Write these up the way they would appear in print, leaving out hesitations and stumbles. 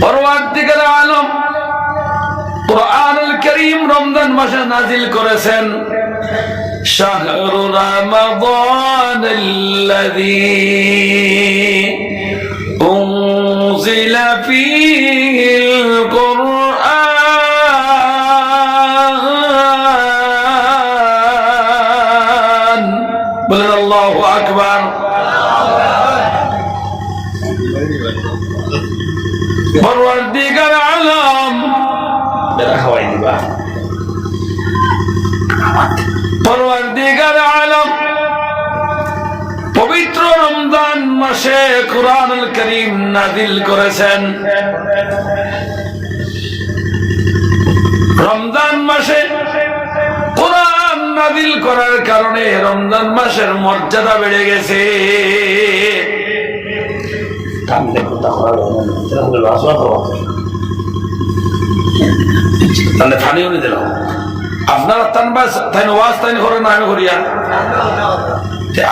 পরওয়ারদিগার আলম কুরআনুল কারীম রমজান মাসে নাজিল করেছেন। শাহরু রমাদানাল্লাযী উনজিলা ফীহিল কুরআন। বলেন আল্লাহু আকবার। পরওয়ারদিগার আলম পরওয়ারদিগার আলম পবিত্র রমজান মাসে কুরআনুল কারীম নাযিল করেছেন। রমজান মাসে কুরআন নাযিল করার কারণে রমজান মাসের মর্যাদা বেড়ে গেছে। আপনারা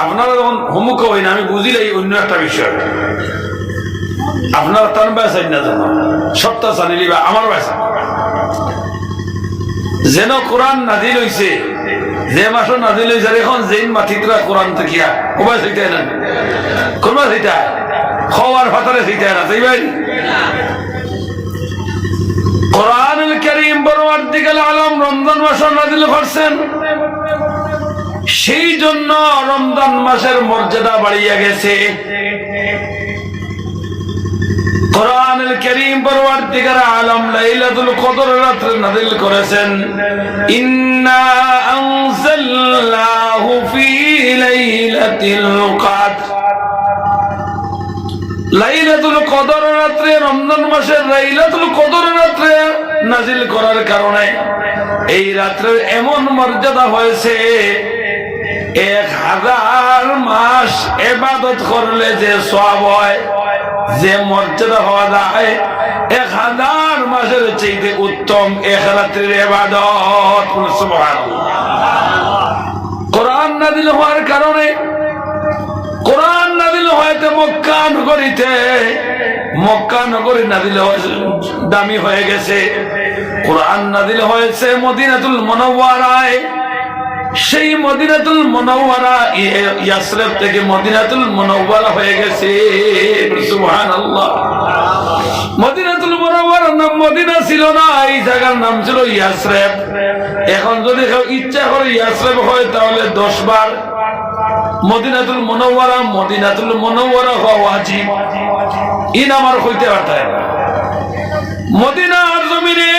আপনারা যখন হুমুক হই না, আমি বুঝিলাই অন্য একটা বিষয়। আপনারা তান বাসাই না যেন সপ্তাহ জানিলি বা আমার বাসা যেন কোরআন নাজিল হইছে, যে মাসও নাজিল হইছে এখন যেই মাটিতরা কোরআন থাকিয়া কোবা সেইটাই না কোরবা সেইটা খাওয়ার ফাতারে সেইটাই না তাই ভাই। কুরআনুল কারীম পরওয়ারদিগার আলম রমজান মাসে নাযিল করছেন, সেই জন্য রমজান মাসের মর্যাদা বাড়িয়ে গেছে। কুরআনুল কারীম পরওয়ারদিগার আলম লাইলাতুল কদর রাতে নাযিল করেছেন। ইন্না আনজালনাহু ফি লাইলাতিল কদর। লাইলাতুল কদর রাতে, রমজান মাসের লাইলাতুল কদর রাতে নাজিল করার কারণে এই রাত্রের এমন মর্যাদা হয়েছে, 1000 মাস ইবাদত করলে যে সওয়াব হয়, যে মর্যাদা হওয়া যায়, 1000 মাসের চাইতে উত্তম এক রাত্রের ইবাদত। সুবহানাল্লাহ। কোরআন নাযিল হওয়ার কারণে, কোরআন নাযিল হয়েছে মক্কা নগরীতে, মক্কা নগরী নাযিল দামি হয়ে গেছে। কোরআন নাযিল হয়েছে মদিনাতুল মুনাওয়ারায়, সেই মদিনাতুল মুনাওয়ারা ইয়াসরিব থেকে মদিনাতুল মুনাওয়ারা হয়ে গেছে। সুবহানাল্লাহ। মদিনাতুল মুনাওয়ারার নাম মদিনা ছিল না, এই জায়গার নাম ছিল ইয়াসরিব। এখন যদি কেউ ইচ্ছা করে ইয়াসরিব হয় তাহলে 10 বার মদিনাতুল মুনাওয়ারা, মদিনাতুল মুনাওয়ারা হওয়া ওয়াজিব। ইন আমার হইতে পারতায় না। মদিনার জমিনে,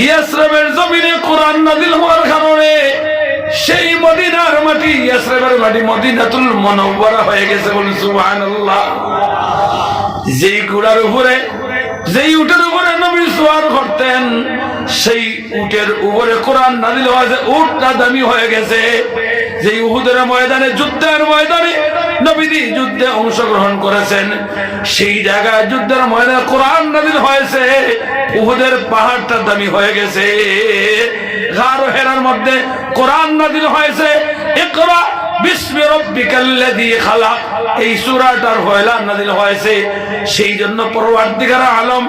ইয়াসরিবের জমিনে কোরআন নাযিল হওয়ার কারণে সেই মদিনার মাটি, ইয়াসরিবের মাটি মদিনাতুল মুনাওয়ারা হয়ে গেছে। বলুন সুবহানাল্লাহ। যেই ঘোড়ার উপরে, যেই উটের উপরে নবী সওয়ার করতেন, সেই উটের উপরে কোরআন নাযিল হয়েছে, উটটা দামি হয়ে গেছে। যে উহুদের ময়দানে, যুদ্ধের ময়দানে নবীজি যুদ্ধে অংশগ্রহণ করেছেন, সেই জায়গায় যুদ্ধের ময়দানে কোরআন নাযিল হয়েছে, উহুদের পাহাড়টা দামি হয়ে গেছে। গার হেরার মধ্যে কোরআন নাযিল হয়েছে, ইকরা বিসমি রাব্বিকাল্লাযী খালাক, এই সূরাটার পয়লা নাযিল হয়েছে। সেই জন্য পরওয়ারদিগার আলম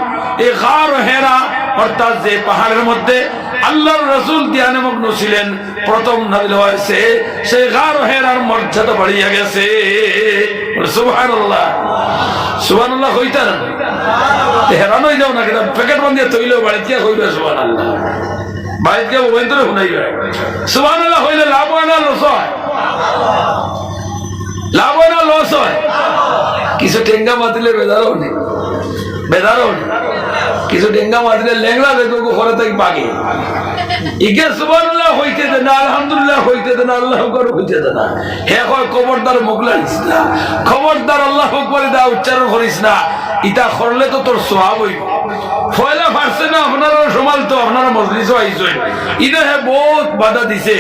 এই গার হেরা অর্থাৎ যে পাহাড়ের মধ্যে আল্লাহর রাসূল ধ্যানে মগ্ন ছিলেন, প্রথম নাযিল হয়েছে, সেই গার হেরার মর্যাদা বাড়িয়ে গেছে। সুবহানাল্লাহ। সুবহানাল্লাহ হইতা না হেরান হয়ে যাও না, কিন্তু প্যাকেট বান্ধিয়ে তৈলেও বাড়িতে হইবে সুবহানাল্লাহ। বাড়িতে বন্ধুরা শুনাইবে সুবহানাল্লাহ হইলে লাভ হয় না লস হয়? লাভ হয় না লস হয়? কিছু টেঙ্গা মাতিলে বেদারও নেই, বেদারও নেই। কিছু টেঙ্গা মাতিলে লেংলা দেখবো ঘরে তাই পাগে। ইকে সুবহানাল্লাহ হইতে দে না, আলহামদুলিল্লাহ হইতে দে না, আল্লাহু আকবার হইতে দে না। হে কয় খবরদার মুখ লাগিস না, খবরদার আল্লাহু আকবার দা উচ্চারণ করিস না। ইটা করলে তো তোর সওয়াব হইব। পয়লা ফারছে না আপনারা সমাল, তো আপনারা মজলিসও আইছেন, ইদে হে বহুত বাধা দিছে,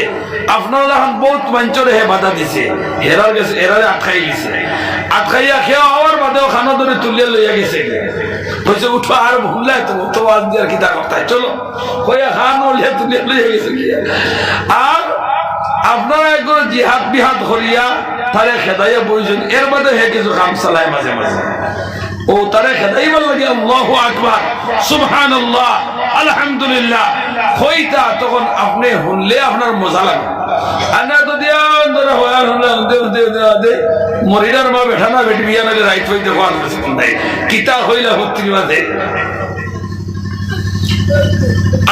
আপনারা এখন বহুত মঞ্চরে হে বাধা দিছে, হেরার গেছে, হেরারে আটকাই দিছে। আটকাইয়া খেয়ে আবার বাদেও খানা ধরে তুলিয়া লইয়া গেছে, কইছে উঠো আর ভুললাই তো তো আজ দিয়ে আর কি তা কথায় চলো কইয়া খান ওলিয়া তুলিয়া লইয়া গেছে। আর আপনারা একবার জিহাদ বিহাদ করিয়া তাহলে খেদাইয়া বইছেন, এর বাদে হে কিছু কাম চালায় মাঝে মাঝে। ও তারে খেদাইবার লাগে আল্লাহু আকবার সুবহানাল্লাহ আলহামদুলিল্লাহ কইতা তখন আপনি শুনলে আপনার মজা লাগে। আনা তো দিয়া ধরে হওয়ার হলে মরিদার মা বেঠা না বেটি বিয়া নালে রাইট হইতে হওয়ার নাই কিতা হইলা হত্তির মাঝে।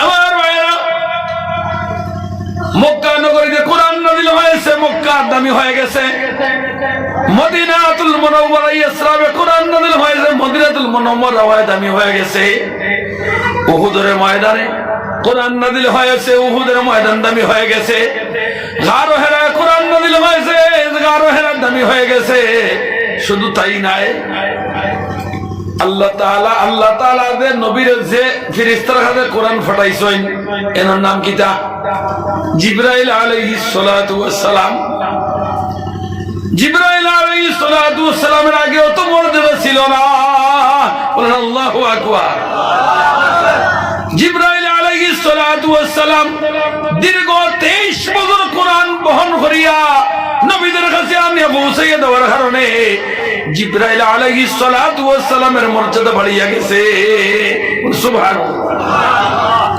আমার ভাইরা মক্কা নগরীতে কোরআন নাযিল হয়েছে, মক্কা দামি হয়ে গেছে। মদিনাতুল মুনাওয়ারা ইসলামে কোরআন নাযিল হয়েছে, মদিনাতুল মুনাওয়ারা দামি হয়ে গেছে। উহুদের ময়দানে কোরআন নাযিল হয়েছে, উহুদের ময়দান দামি হয়ে গেছে। গারো হেরা কোরআন নাযিল হয়েছে, গারো হেরা দামি হয়ে গেছে। শুধু তাই নাই, আল্লাহ তাআলা যে নবীর যে ফেরেশতার হাতে কোরআন পাঠাইছেন এর নাম কিতা? জিবরাইল আলাইহিস সালাতু ওয়াস সালাম। জিবরাইল আলাইহিস সালাতু ওয়াস সালামের আগে অত মর্যাদা ছিল না। বলেন আল্লাহু আকবার। জিবরাইল আলাইহিস সালাতু ওয়াস সালাম দীর্ঘ 23 বছর কোরআন বহন করিয়া নবীদের কাছে আনিয়া পৌঁছাইয়া দেওয়ার কারণে জিবরাইল আলাইহিস সালাতু ওয়াস সালামের মর্যাদা বাড়িয়া গেছে। সুবহানাল্লাহ।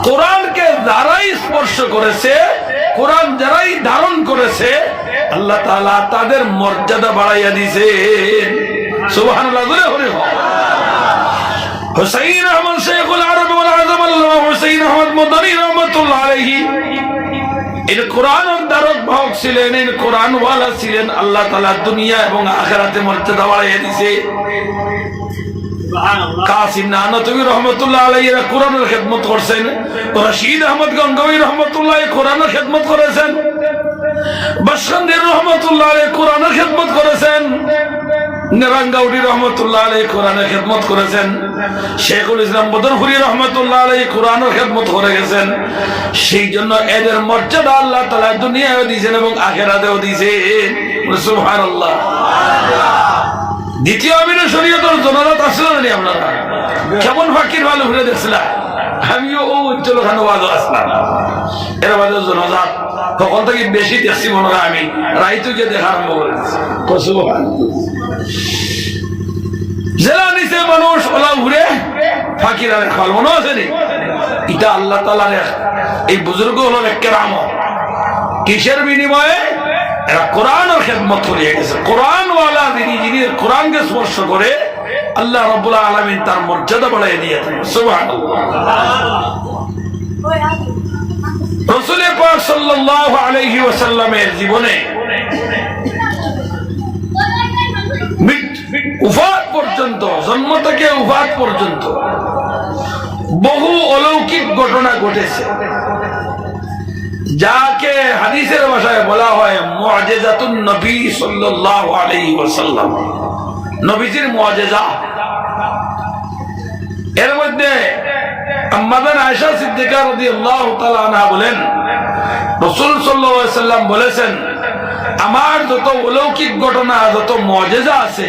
কোরআনকে যারাই স্পর্শ করেছে, কোরআন যারাই ধারণ করেছে, আল্লাহ তাআলা তাদের মর্যাদা বাড়াইয়া দিয়েছেন। সুবহানাল্লাহ। হুসাইন আহমদ শেখুল আরব ওয়াল আযম আল্লামা হুসাইন আহমদ মদনী রাহমাতুল্লাহ আলাইহি এই কোরআনের ধারক বাহক ছিলেন, এই কোরআন ওয়ালা ছিলেন। আল্লাহ তাআলা দুনিয়া এবং আখিরাতে মর্যাদা বাড়াইয়া দিয়েছে। কাসিম নানতুবি রহমাতুল্লাহ আলাইহি কোরআনের খিদমত করেছেন। রশিদ আহমদ গঙ্গোই রহমাতুল্লাহ কোরআনের খিদমত করেছেন। বাসখান্দির রহমাতুল্লাহ আলাইহি কোরআনের খিদমত করেছেন। নেরাঙ্গাউড়ি রহমাতুল্লাহ আলাইহি কোরআনের খিদমত করেছেন। শেখুল ইসলাম বদরপুরি রহমাতুল্লাহ আলাইহি কোরআনের খিদমত করে গেছেন। সেই জন্য এদের মর্যাদা আল্লাহ তাআলা দুনিয়ায়ও দিয়েছেন এবং আখিরাতেও দিয়েছেন। সুবহানাল্লাহ। দ্বিতীয় আমিরের শরীয়তের জনাজাত আসলে না আপনারা কেমন ফাঁকির ভালো ঘুরে দেখছিলাম। আমিও ও উজ্জ্বল খান ওয়াজ আসলাম, এর বাদে জনাজাত তখন থেকে বেশি দেখছি মনে হয়। আমি রাইতু গিয়ে দেখা আরম্ভ করে দিচ্ছি। জেলা নিচে মানুষ ওলা ঘুরে ফাঁকির আর খাল মনে আছে নি? এটা আল্লাহ তাআলার এই বুজুর্গ হলো কেরামত। কিসের বিনিময়ে? এরা কোরআনের খেদমত করিয়া গেছে। কোরআন ওয়ালা যিনি কোরআনকে স্পর্শ করে আল্লাহ রাব্বুল আলামিন তার মর্যাদা বাড়াইয়া দিয়েছেন। সুবহানাল্লাহ। রাসূল পাক সাল্লাল্লাহু আলাইহি ওয়াসাল্লামের জীবনে উফাত পর্যন্ত, জন্ম থেকে উফাত পর্যন্ত বহু অলৌকিক ঘটনা ঘটেছে, যাকে হাদিসের ভাষায় বলা হয় মুআজিজাতুন নবী সাল্লাল্লাহু আলাইহি ওয়াসাল্লাম, নবীজির মুআজিজা। এর মধ্যে আম্মাজান আয়েশা সিদ্দিকা রাদিয়াল্লাহু তাআলা আনহা বলেন, রাসূল সাল্লাল্লাহু আলাইহি ওয়াসাল্লাম বলেছেন, আমার যত অলৌকিক ঘটনা, যত মুআজিজা আছে,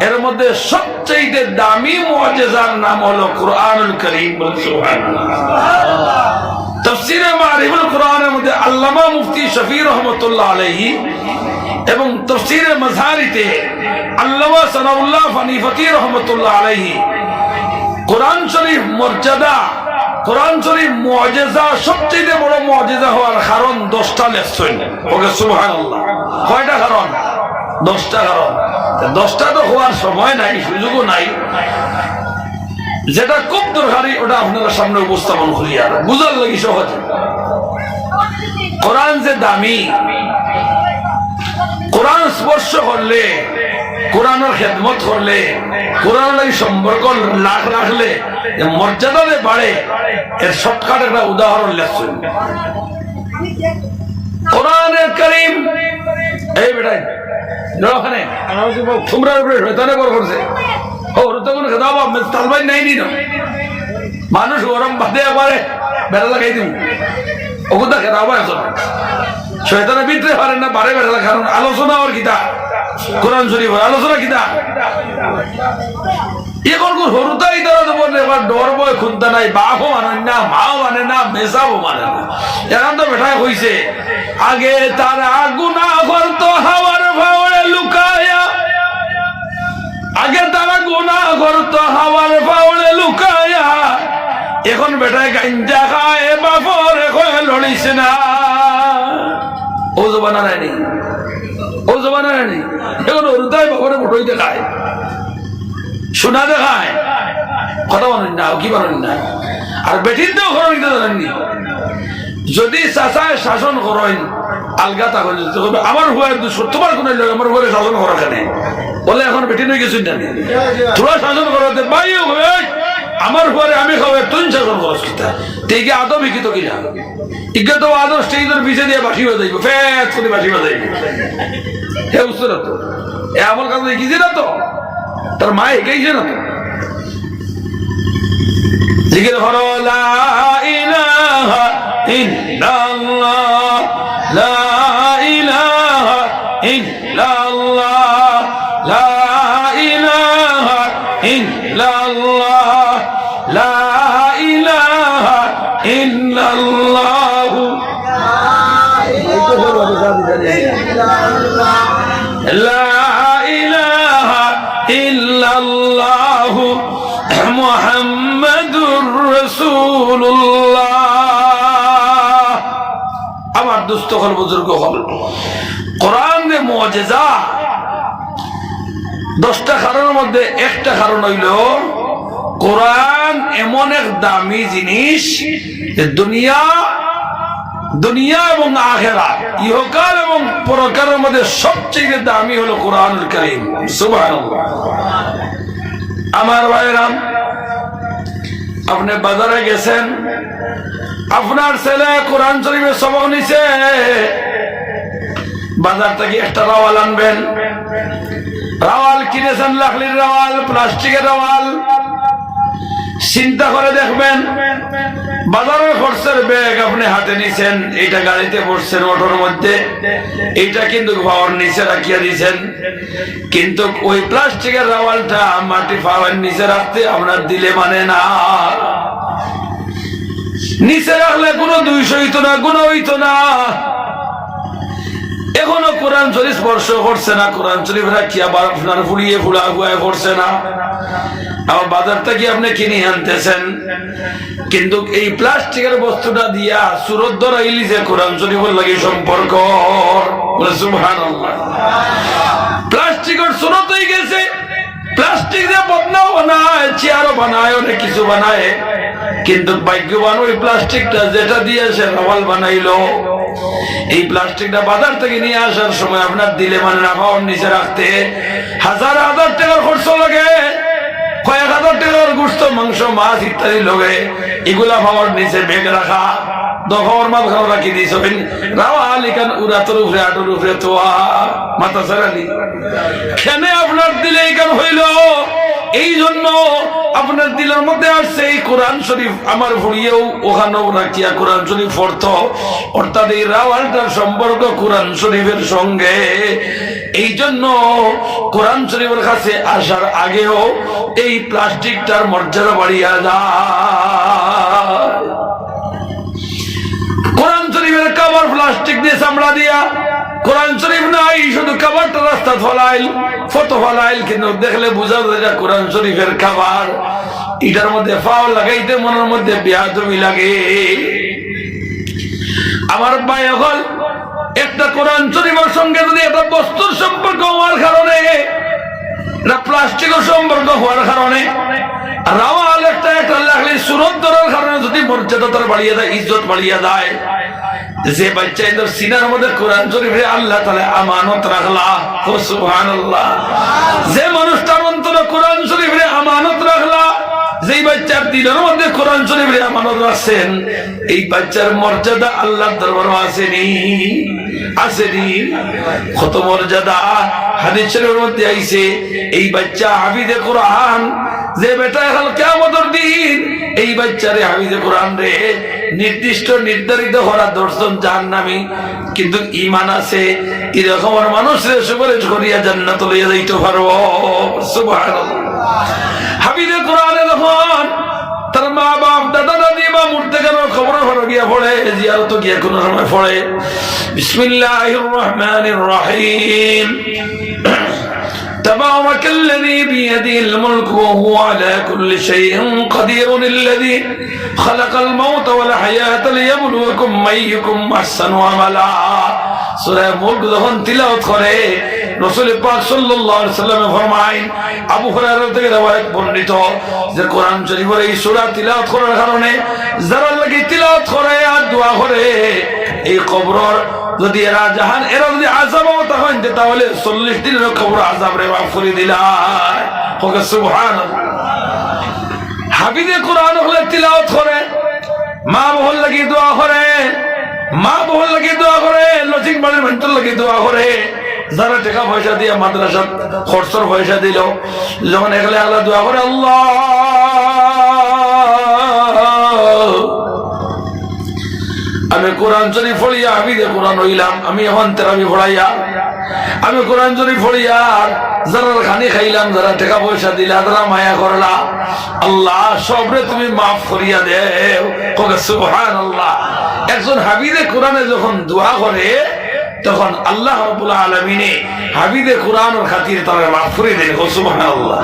এর মধ্যে সবচেয়ে দামি মুআজিজার নাম হলো কুরআনুল কারীম। সুবহানাল্লাহ। তাফসীরে মারিফুল কুরআনের মধ্যে আল্লামা মুফতি শফি রহমাতুল্লাহ আলাইহি এবং তাফসীরে মাযহারিতে আল্লামা সানাউল্লাহ ফানিফতি রহমাতুল্লাহ আলাইহি কোরআন শরীফ মর্যাদা, কোরআন শরীফ মুআজিজা, সবচেয়ে বড় মুআজিজা হওয়ার কারণ 10টা লেখছেন। ওকে সুবহানাল্লাহ। কয়টা কারণ? 10টা কারণ। 10টা তো হওয়ার সময় নাই, সুযোগও নাই। যেটা খুব দরকারি ওটা আপনারা সামনে উপস্থাপন করি আর বুঝার লাগি সহজে। কোরআন যে দামি, কোরআন স্পর্শ করলে, কোরআনের খেদমত করলে, কোরআন লাগি সম্পর্ক রাখলে মর্যাদা বাড়ে। এর শর্টকাট একটা উদাহরণ লেখছেন। কোরআনের কারীম এই বেটাই ওখানে তোমরা শয়তানে বড় করছে। মানুষ গরম বাদে একবারে বেড়া লাগাই দিব, ওগুলা খেদাবা শয়তানের ভিতরে পারেন না, বারে বেড়া লাগান। আলোচনা ওর কিতা কোরআন শরীফ আলোচনা কিতা এখন সরুতাই তারা ডর বয় খুঁজতে নাই, বাপও মানেন না, মাও মানে না, মেসাও মানে না। এখন তো বেটায় হইছে আগে তারা গুনাহ করতো হাওয়ার ভাওরে লুকায়া, আগে তারা গুনাহ এখন বেটায় গাঞ্জা খায় বাপর এখন লড়িস না ও জবানা নাই ও জবানা নাই এখন ওরতায় বাপরে মোটই দেখায় শোনা দেখায় কথা বলেন না কি বলেন না আর বেটির তো ঘর নিতে জানেননি যদি চাচায় শাসন করেন আলগা তখন আমার হুয়ার তোমার কোন লোক আমার ঘরে শাসন করা কেন বলে এখন বেটি নই গেছি জানি তোরা শাসন করাতে বাইও আমার ঘরে আমি খাবে তুই শাসন করস কিতা তেকে আদৌ বিকিত কিনা ইজ্ঞা তো আদৌ স্টেজের পিছিয়ে দিয়ে বাসি হয়ে যাইব ফেস করে বাসি হয়ে যাইব হে বুঝতে না তো এ আমার কাছে দেখিছি না তো তার মা এগেইছে না তো জিকির করো লা ইলাহা ইল্লাল্লাহ লা ইলাহা ইল্লাল্লাহ লা ইলাহা ইল্লাল্লাহ লা ইলাহা ইল্লাল্লাহ লা ইলাহা ইল্লাল্লাহ মুহাম্মাদুর রাসূলুল্লাহ আমার দোস্ত হল বুজুর্গ হল কোরআনের মুজিজা 10টা কারণের মধ্যে একটা কারণ হইল কোরআন এমন এক দামি জিনিস যে দুনিয়া এবং আখিরাত ইহকাল এবং পরকালের মধ্যে সবচেয়ে দামি হলো কোরআনুল কারীম সুবহানাল্লাহ আমার ভাইরাম আপনি বাজারে গেছেন আপনার ছেলে কোরআন শরীফের সবক নিছে বাজার থেকে একটা রাওয়াল আনবেন রাওয়াল কিনেছেন লাকড়ির রাওয়াল প্লাস্টিকের রাওয়াল চিন্তা করে দেখবেন বাজারের খরচের ব্যাগ আপনি হাতে নিছেন এইটা গাড়িতে বসছেন অটোর মধ্যে এইটা কিন্তু পাওয়ার নিচে রাখিয়া দিছেন কিন্তু ওই প্লাস্টিকের রাওয়ালটা মাটি পাওয়ার নিচে রাখতে আপনার দিলে মানে না নিচে রাখলে কোনো 200 হইতো না গুণ হইতো না এখনো কোরআন শরীফ স্পর্শ করছে না কোরআন শরীফ রাখিয়া আপনার ফুলিয়ে ফুলা হুয়ায় পড়ছে না আবার বাজার থেকে আপনি কিনে আনতেছেন কিন্তু এই প্লাস্টিকের বস্তুটা দিয়া সুরত ধরাইলি যে কোরআন শরীফের লাগে সম্পর্ক সুবহানাল্লাহ প্লাস্টিকের সুরত হয়ে গেছে প্লাস্টিক দিয়ে বদনাও বানায় চেয়ারও বানায় অনেক কিছু বানায় কিন্তু ভাগ্যবান ওই প্লাস্টিকটা যেটা দিয়ে সে রাওয়াল বানাইলো এই প্লাস্টিকটা বাজার থেকে নিয়ে আসার সময় আপনার দিলে মানে না পাওয়ার নিচে রাখতে হাজার হাজার টাকার খরচ লাগে কয়েক হাজার টাকার গোশত মাংস মাছ ইত্যাদি লোকে এগুলা পাওয়ার নিচে বেগ রাখা দফাওয়ার মাল খাওয়া রাখি দিয়েছেন রাওয়াল এখান উড়াতর উপরে আটুর উপরে তোয়া মাথা সারালি খেনে আপনার দিলে এখান হইল এই জন্য আপনার দিলের মধ্যে আসছে এই কোরআন শরীফ আমার ভুড়িয়েও ওখানেও রাখিয়া কোরআন শরীফ অর্থ অর্থাৎ এই রাওয়ালটার সম্পর্ক কোরআন শরীফের সঙ্গে এই জন্য কোরআন শরীফের কাছে আসার আগেও এই প্লাস্টিকটার মর্যাদা বাড়িয়া যায় কোরআন শরীফের কভার প্লাস্টিক দিয়ে চামড়া দিয়া কোরআন শরীফ নাই শুধু কভারটা রাস্তা ফলাইল ফটো ফলাইল কিন্তু দেখলে বোঝা যায় কোরআন শরীফের কভার এটার মধ্যে ফাও লাগাইতে মনের মধ্যে বেয়াদবি লাগে আমার ভাই হল একটা কোরআন শরীফের সঙ্গে যদি একটা বস্তুর সম্পর্ক হওয়ার কারণে এটা প্লাস্টিকের সম্পর্ক হওয়ার কারণে রাওয়াল একটা লাগলে সুরত ধরার কারণে যদি মর্যাদা তার বাড়িয়ে দেয় ইজ্জত বাড়িয়ে দেয় যে বাচ্চা এদের সিনার মধ্যে কোরআন শরীফে আল্লাহ তাআলা আমানত রাখলা ও সুবহানাল্লাহ যে মানুষটার অন্তরে কোরআন শরীফে আমানত রাখলা যেই বাচ্চার দিলের মধ্যে কোরআন শরীফে আমানত রাখছেন এই বাচ্চার মর্যাদা আল্লাহর দরবারে আসেনি কত মর্যাদা হাদিস শরীফের মধ্যে আইছে এই বাচ্চা হাফিজে কোরআন যে বেটা এখন কিয়ামতের দিন এই বাচ্চারে হাফিজে কোরআন রে নির্দিষ্ট নির্ধারিত করা দর্শন জাহান্নামী কিন্তু ঈমান আছে এরকম মানুষের সুপারিশ করিয়া জান্নাত লইয়া যাইতে পারবো সুবহানাল্লাহ হাফিজে কোরআনে যখন তার মা বাপ দাদা দাদি বা মুর্তেকানোর খবর গিয়া পড়ে জিয়ারত গিয়া কোন সময় পড়ে বিসমিল্লাহির রহমানির রহিম تبارك الذي بيده الملك وهو على كل شيء قدير الذي خلق الموت والحياة ليبلوكم أيكم أحسن عملا সূরা মুলক যখন তিলাওয়াত করে রাসূল পাক সাল্লাল্লাহু আলাইহি ওয়াসাল্লাম ফরমায়েন আবু হুরায়রা থেকে রওয়ায়াত বর্ণিত যে কোরআন শরীফের এই সূরা তিলাওয়াত করার কারণে যারা লাগি তিলাওয়াত করে আর দোয়া করে এই কবরের যদি এরা জাহান এরা যদি আযাব হতে হয় তাহলে 40 দিনের কবর আযাব রে মাফ করে দিলায় হোক সুবহানাল্লাহ হাফিজে কোরআন হলে তিলাওয়াত করে মা বহল লাগি দোয়া করে মা বহল লাগি দোয়া করে লজিক বাড়ির ভেতর লাগি দোয়া করে যারা টাকা পয়সা দিয়ে মাদ্রাসা খরচর পয়সা দিল যখন এখানে আল্লাহ দোয়া করে আল্লাহ আমি কোরআন শরীফ পড়িয়া আমি যে কোরআন হইলাম আমি এখন তেরাবি পড়াইয়া আমি কোরআন শরীফ পড়িয়া যারা খানি খাইলাম যারা টাকা পয়সা দিলা যারা মায়া করলা আল্লাহ সবরে তুমি মাফ করিয়া দেও সুবহানাল্লাহ একজন হাফিজে কোরআনে যখন দোয়া করে তখন আল্লাহ রাব্বুল আলামিন হাফিজে কোরআনের খাতিরে তারা মাফ করে দেন সুবহানাল্লাহ